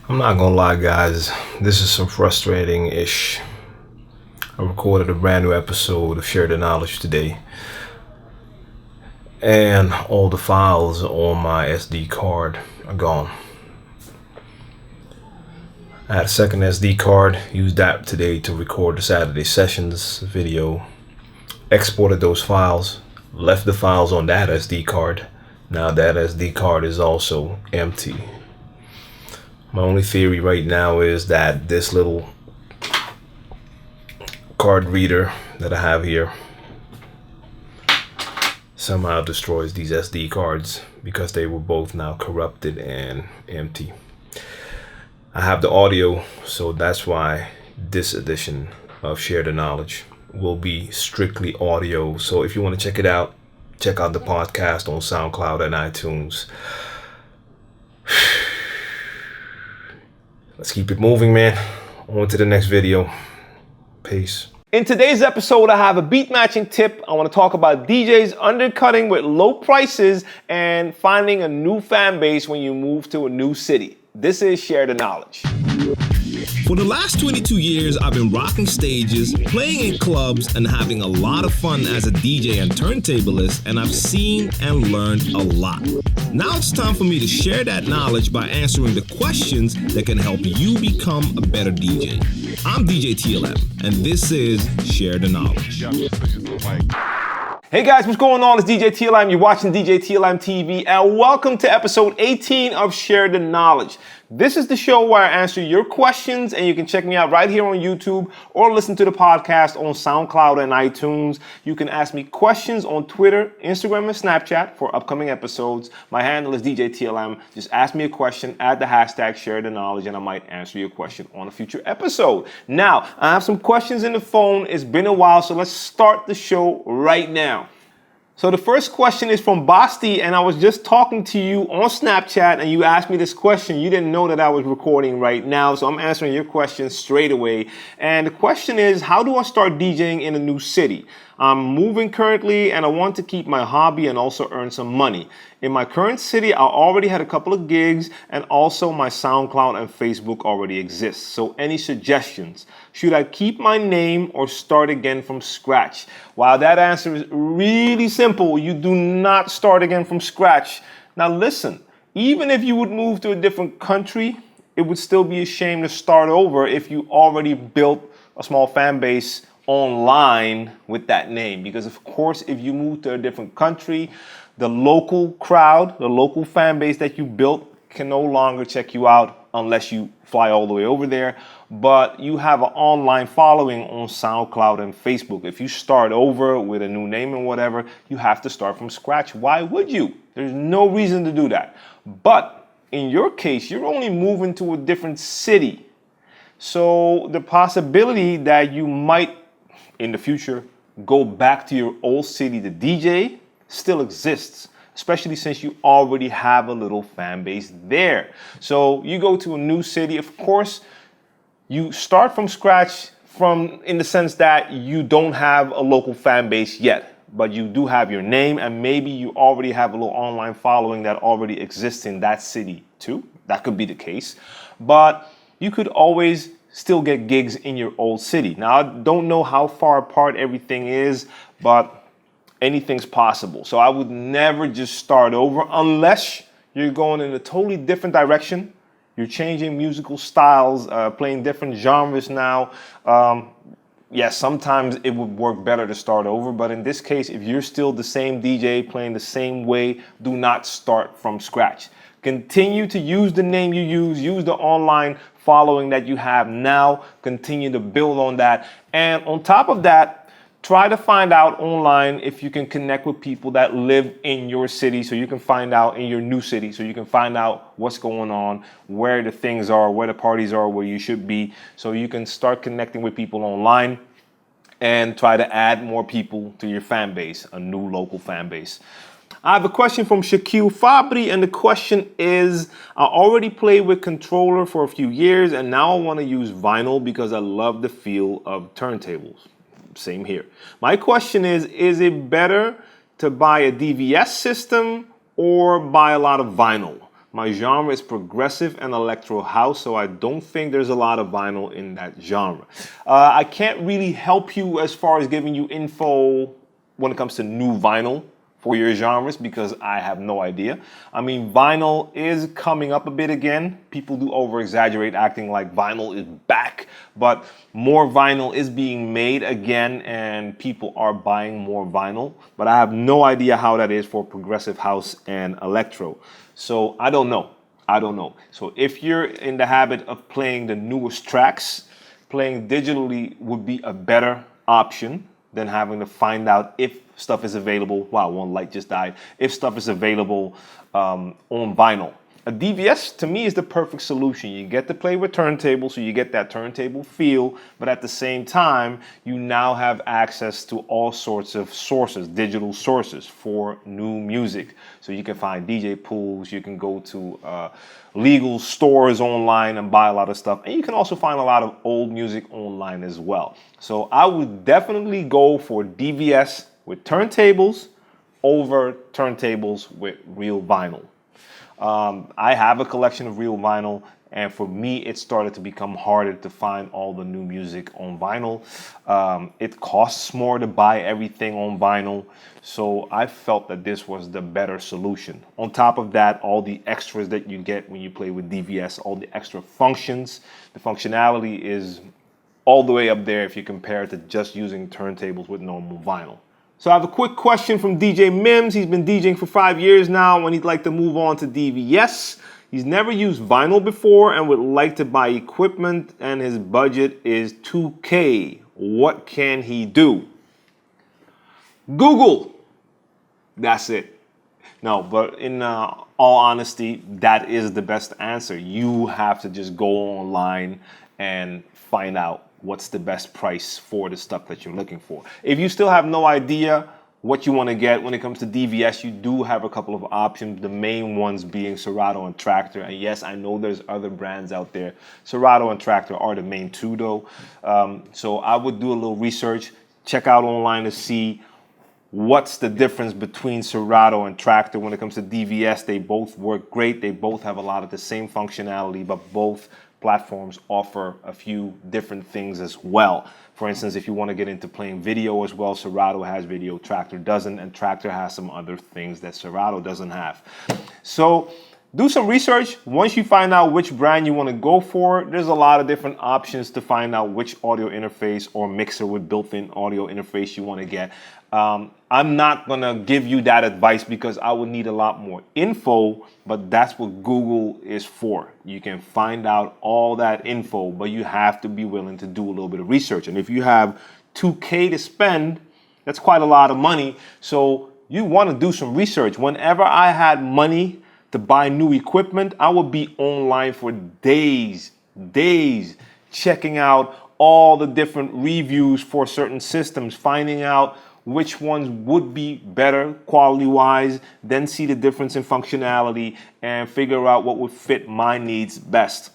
I'm not gonna lie, guys, this is some frustrating-ish. I recorded a brand new episode of Share the Knowledge today, and all the files on my SD card are gone. I had a second SD card, used that today to record the Saturday sessions video, exported those files, left the files on that SD card. Now that SD card is also empty. My only theory right now is that this little card reader that I have here somehow destroys these SD cards because they were both now corrupted and empty. I have the audio, so that's why this edition of Share the Knowledge will be strictly audio. So if you want to check it out, check out the podcast on SoundCloud and iTunes. Let's keep it moving, man. On to the next video. Peace. In today's episode, I have a beat matching tip. I want to talk about DJs undercutting with low prices and finding a new fan base when you move to a new city. This is Share the Knowledge. For the last 22 years, I've been rocking stages, playing in clubs, and having a lot of fun as a DJ and turntablist, and I've seen and learned a lot. Now it's time for me to share that knowledge by answering the questions that can help you become a better DJ. I'm djTLM, and this is Share the Knowledge. Hey guys, what's going on? It's djTLM. You're watching djTLMtv, and welcome to episode 18 of Share the Knowledge. This is the show where I answer your questions, and you can check me out right here on YouTube or listen to the podcast on SoundCloud and iTunes. You can ask me questions on Twitter, Instagram, and Snapchat for upcoming episodes. My handle is djTLM. Just ask me a question, add the hashtag Share the Knowledge, and I might answer your question on a future episode. Now, I have some questions in the phone. It's been a while, so let's start the show right now. So the first question is from Basti, and I was just talking to you on Snapchat, and you asked me this question. You didn't know that I was recording right now, so I'm answering your question straight away. And the question is, how do I start DJing in a new city? I'm moving currently, and I want to keep my hobby and also earn some money. In my current city, I already had a couple of gigs, and also my SoundCloud and Facebook already exists. So any suggestions? Should I keep my name or start again from scratch? Wow, that answer is really simple. You do not start again from scratch. Now listen, even if you would move to a different country, it would still be a shame to start over if you already built a small fan base online with that name. Because of course, if you move to a different country, the local crowd, the local fan base that you built can no longer check you out unless you fly all the way over there. But you have an online following on SoundCloud and Facebook. If you start over with a new name and whatever, you have to start from scratch. Why would you? There's no reason to do that. But in your case, you're only moving to a different city. So the possibility that you might, in the future, go back to your old city to DJ still exists, especially since you already have a little fan base there. So you go to a new city, of course, you start from scratch in the sense that you don't have a local fan base yet, but you do have your name, and maybe you already have a little online following that already exists in that city too. That could be the case, but you could always still get gigs in your old city. Now, I don't know how far apart everything is, but anything's possible. So I would never just start over unless you're going in a totally different direction. You're changing musical styles, playing different genres now. Yes, sometimes it would work better to start over, but in this case, if you're still the same DJ playing the same way, do not start from scratch. Continue to use the name you use the online following that you have now, continue to build on that. And on top of that, try to find out online if you can connect with people that live in your city, so you can find out in your new city, so you can find out what's going on, where the things are, where the parties are, where you should be, so you can start connecting with people online and try to add more people to your fan base, a new local fan base. I have a question from Shaquille Fabri, and the question is, I already played with controller for a few years, and now I want to use vinyl because I love the feel of turntables. Same here. My question is it better to buy a DVS system or buy a lot of vinyl? My genre is progressive and electro house, so I don't think there's a lot of vinyl in that genre. I can't really help you as far as giving you info when it comes to new vinyl for your genres because I have no idea. I mean, vinyl is coming up a bit again. People do over-exaggerate acting like vinyl is back, but more vinyl is being made again and people are buying more vinyl, but I have no idea how that is for progressive house and electro. So I don't know. So if you're in the habit of playing the newest tracks, playing digitally would be a better option than having to find out if stuff is available. Wow, one light just died. If stuff is available on vinyl. A DVS to me is the perfect solution. You get to play with turntables, so you get that turntable feel, but at the same time, you now have access to all sorts of sources, digital sources for new music. So you can find DJ pools, you can go to legal stores online and buy a lot of stuff, and you can also find a lot of old music online as well. So I would definitely go for DVS with turntables over turntables with real vinyl. I have a collection of real vinyl, and for me, it started to become harder to find all the new music on vinyl. It costs more to buy everything on vinyl, so I felt that this was the better solution. On top of that, all the extras that you get when you play with DVS, all the extra functions, the functionality is all the way up there if you compare it to just using turntables with normal vinyl. So I have a quick question from DJ Mims. He's been DJing for 5 years now and he'd like to move on to DVS. He's never used vinyl before and would like to buy equipment and his budget is $2K. What can he do? Google. That's it. No, but in all honesty, that is the best answer. You have to just go online and find out what's the best price for the stuff that you're looking for. If you still have no idea what you want to get when it comes to DVS, you do have a couple of options, the main ones being Serato and Tractor. And yes, I know there's other brands out there. Serato and Tractor are the main two though. So I would do a little research, check out online to see what's the difference between Serato and Tractor when it comes to DVS. They both work great. They both have a lot of the same functionality, but both platforms offer a few different things as well. For instance, if you want to get into playing video as well, Serato has video, Tractor doesn't, and Tractor has some other things that Serato doesn't have. So do some research. Once you find out which brand you want to go for, there's a lot of different options to find out which audio interface or mixer with built-in audio interface you want to get. I'm not going to give you that advice because I would need a lot more info, but that's what Google is for. You can find out all that info, but you have to be willing to do a little bit of research. And if you have $2K to spend, that's quite a lot of money. So you want to do some research. Whenever I had money to buy new equipment, I would be online for days, checking out all the different reviews for certain systems, finding out which ones would be better quality-wise, then see the difference in functionality and figure out what would fit my needs best.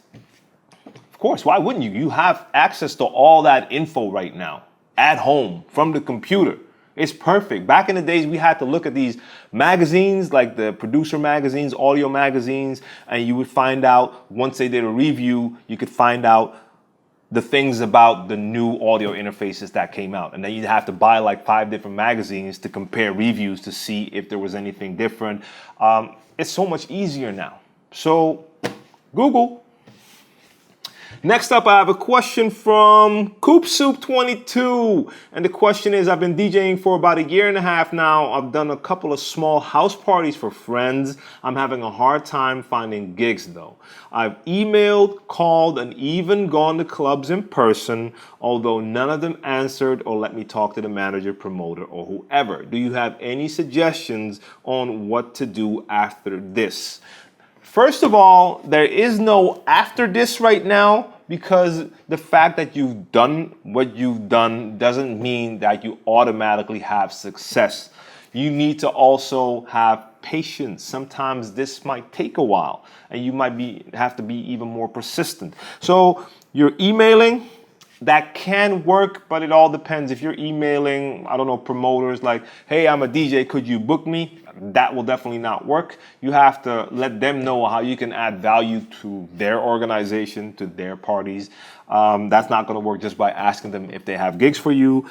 Of course, why wouldn't you? You have access to all that info right now at home from the computer. It's perfect. Back in the days, we had to look at these magazines, like the producer magazines, audio magazines, and you would find out, once they did a review, you could find out the things about the new audio interfaces that came out. And then you'd have to buy like 5 different magazines to compare reviews to see if there was anything different. It's so much easier now. So Google. Next up, I have a question from CoopSoup22. And the question is, I've been DJing for about 1.5 years now. I've done a couple of small house parties for friends. I'm having a hard time finding gigs though. I've emailed, called, and even gone to clubs in person, although none of them answered or let me talk to the manager, promoter, or whoever. Do you have any suggestions on what to do after this? First of all, there is no after this right now because the fact that you've done what you've done doesn't mean that you automatically have success. You need to also have patience. Sometimes this might take a while and you might have to be even more persistent. So you're emailing, that can work, but it all depends. If you're emailing, I don't know, promoters like, hey, I'm a DJ, could you book me? That will definitely not work. You have to let them know how you can add value to their organization, to their parties. That's not gonna work just by asking them if they have gigs for you.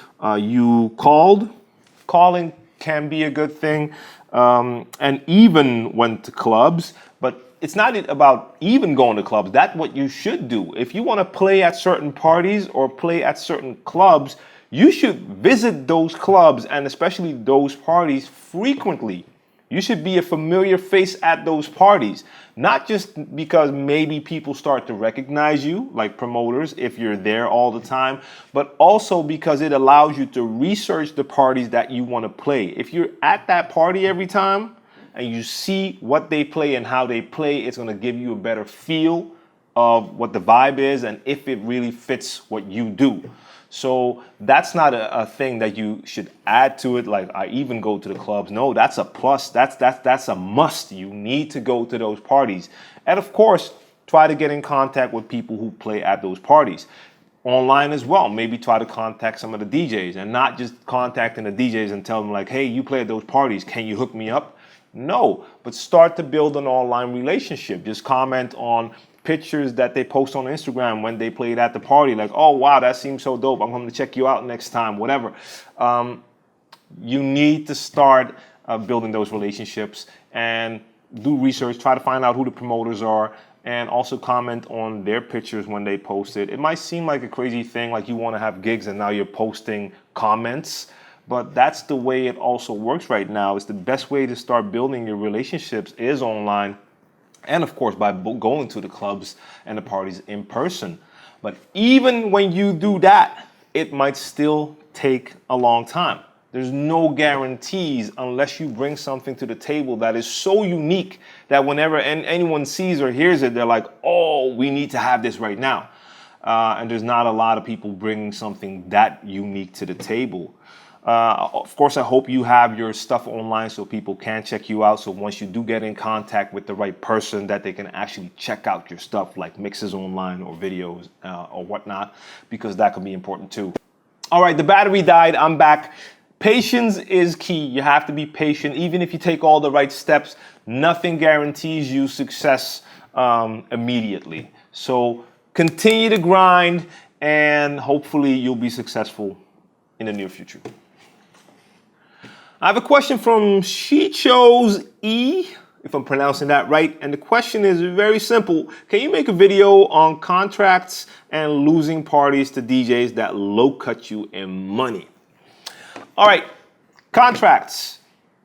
Calling can be a good thing, and even went to clubs, but it's not about even going to clubs. That's what you should do. If you want to play at certain parties or play at certain clubs, you should visit those clubs and especially those parties frequently. You should be a familiar face at those parties, not just because maybe people start to recognize you, like promoters, if you're there all the time, but also because it allows you to research the parties that you want to play. If you're at that party every time and you see what they play and how they play, it's going to give you a better feel of what the vibe is and if it really fits what you do. So that's not a thing that you should add to it. Like, I even go to the clubs. No, that's a plus. That's a must. You need to go to those parties. And of course, try to get in contact with people who play at those parties. Online as well. Maybe try to contact some of the DJs and not just contacting the DJs and tell them like, hey, you play at those parties. Can you hook me up? No, but start to build an online relationship. Just comment on pictures that they post on Instagram when they played at the party, like, oh wow, that seems so dope, I'm going to check you out next time, whatever. You need to start building those relationships and do research, try to find out who the promoters are, and also comment on their pictures when they post it. It might seem like a crazy thing, like you want to have gigs and now you're posting comments, but that's the way it also works right now. It's the best way to start building your relationships is online. And of course, by going to the clubs and the parties in person. But even when you do that, it might still take a long time. There's no guarantees unless you bring something to the table that is so unique that whenever anyone sees or hears it, they're like, oh, we need to have this right now. And there's not a lot of people bringing something that unique to the table. Of course, I hope you have your stuff online so people can check you out. So once you do get in contact with the right person, that they can actually check out your stuff, like mixes online or videos or whatnot, because that could be important too. All right, the battery died. I'm back. Patience is key. You have to be patient. Even if you take all the right steps, nothing guarantees you success immediately. So continue to grind and hopefully you'll be successful in the near future. I have a question from She Chose E, if I'm pronouncing that right. And the question is very simple. Can you make a video on contracts and losing parties to DJs that low cut you in money? All right, contracts.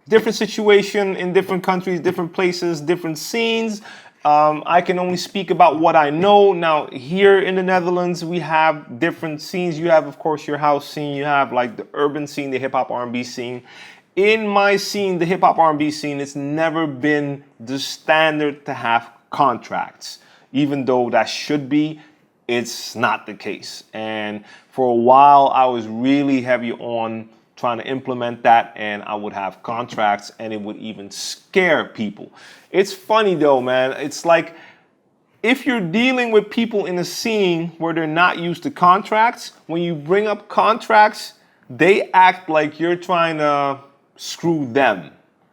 Different situation in different countries, different places, different scenes. I can only speak about what I know. Now, here in the Netherlands, we have different scenes. You have, of course, your house scene. You have like the urban scene, the hip hop R&B scene. In my scene, the hip hop R&B scene, it's never been the standard to have contracts. Even though that should be, it's not the case. And for a while, I was really heavy on trying to implement that, and I would have contracts and it would even scare people. It's funny though, man. It's like if you're dealing with people in a scene where they're not used to contracts, when you bring up contracts, they act like you're trying to screw them.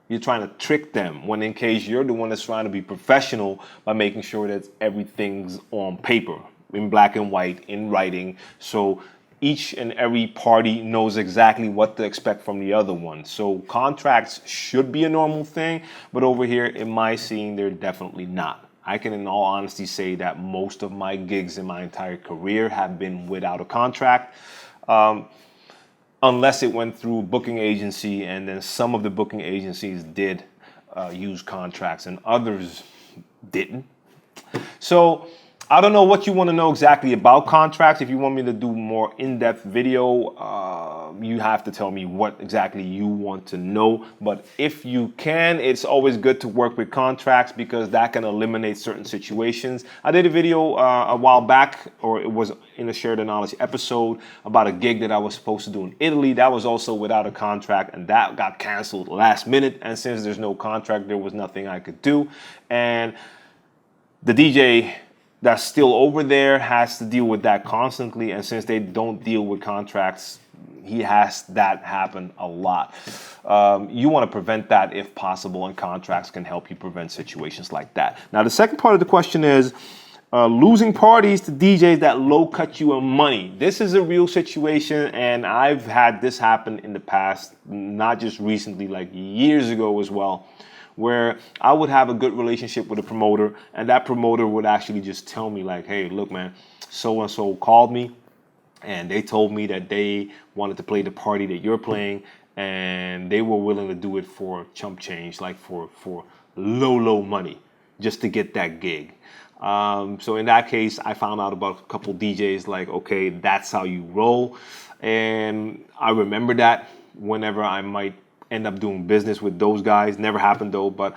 You're trying to trick them, when in case you're the one that's trying to be professional by making sure that everything's on paper, in black and white, in writing. So each and every party knows exactly what to expect from the other one. So contracts should be a normal thing, but over here in my scene, they're definitely not. I can in all honesty say that most of my gigs in my entire career have been without a contract, unless it went through a booking agency, and then some of the booking agencies did use contracts and others didn't. So I don't know what you want to know exactly about contracts. If you want me to do more in-depth video, you have to tell me what exactly you want to know. But if you can, it's always good to work with contracts because that can eliminate certain situations. I did a video a while back, or it was in a Share the Knowledge episode, about a gig that I was supposed to do in Italy. That was also without a contract, and that got canceled last minute. And since there's no contract, there was nothing I could do. And the DJ that's still over there has to deal with that constantly. And since they don't deal with contracts, he has that happen a lot. You want to prevent that if possible, and contracts can help you prevent situations like that. Now, the second part of the question is losing parties to DJs that low cut you in money. This is a real situation, and I've had this happen in the past, not just recently, like years ago as well, where I would have a good relationship with a promoter, and that promoter would actually just tell me like, hey, look, man, so-and-so called me, and they told me that they wanted to play the party that you're playing, and they were willing to do it for chump change, like for low money, just to get that gig. So in that case, I found out about a couple DJs like, okay, that's how you roll. And I remember that whenever I might end up doing business with those guys. Never happened though,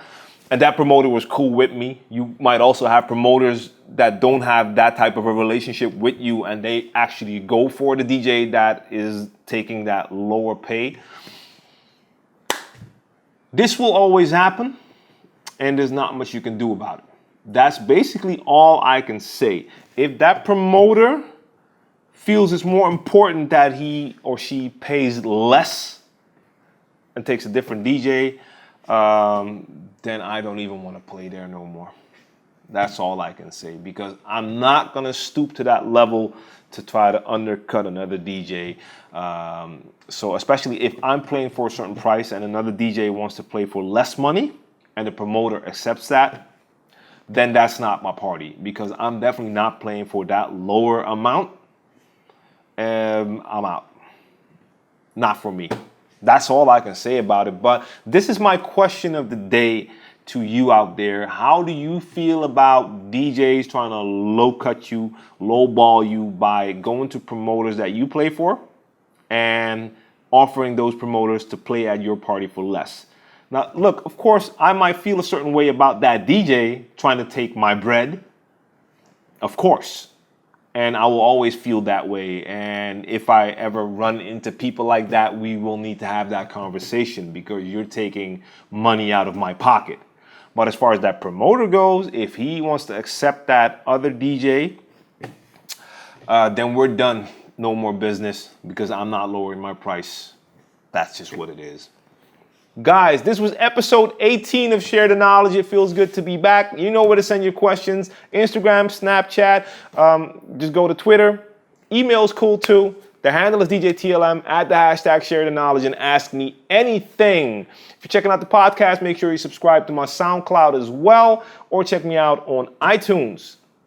and that promoter was cool with me. You might also have promoters that don't have that type of a relationship with you, and they actually go for the DJ that is taking that lower pay. This will always happen, and there's not much you can do about it. That's basically all I can say. If that promoter feels it's more important that he or she pays less and takes a different DJ, then I don't even want to play there no more. That's all I can say, because I'm not going to stoop to that level to try to undercut another DJ. So especially if I'm playing for a certain price and another DJ wants to play for less money and the promoter accepts that, then that's not my party, because I'm definitely not playing for that lower amount. I'm out. Not for me. That's all I can say about it. But this is my question of the day to you out there. How do you feel about DJs trying to low cut you, low ball you by going to promoters that you play for and offering those promoters to play at your party for less? Now, look, of course, I might feel a certain way about that DJ trying to take my bread. Of course. And I will always feel that way. And if I ever run into people like that, we will need to have that conversation, because you're taking money out of my pocket. But as far as that promoter goes, if he wants to accept that other DJ, then we're done. No more business, because I'm not lowering my price. That's just what it is. Guys, this was episode 18 of Share the Knowledge. It feels good to be back. You know where to send your questions. Instagram, Snapchat, just go to Twitter. Email's cool too. The handle is djTLM, add the hashtag Share the Knowledge, and ask me anything. If you're checking out the podcast, make sure you subscribe to my SoundCloud as well, or check me out on iTunes.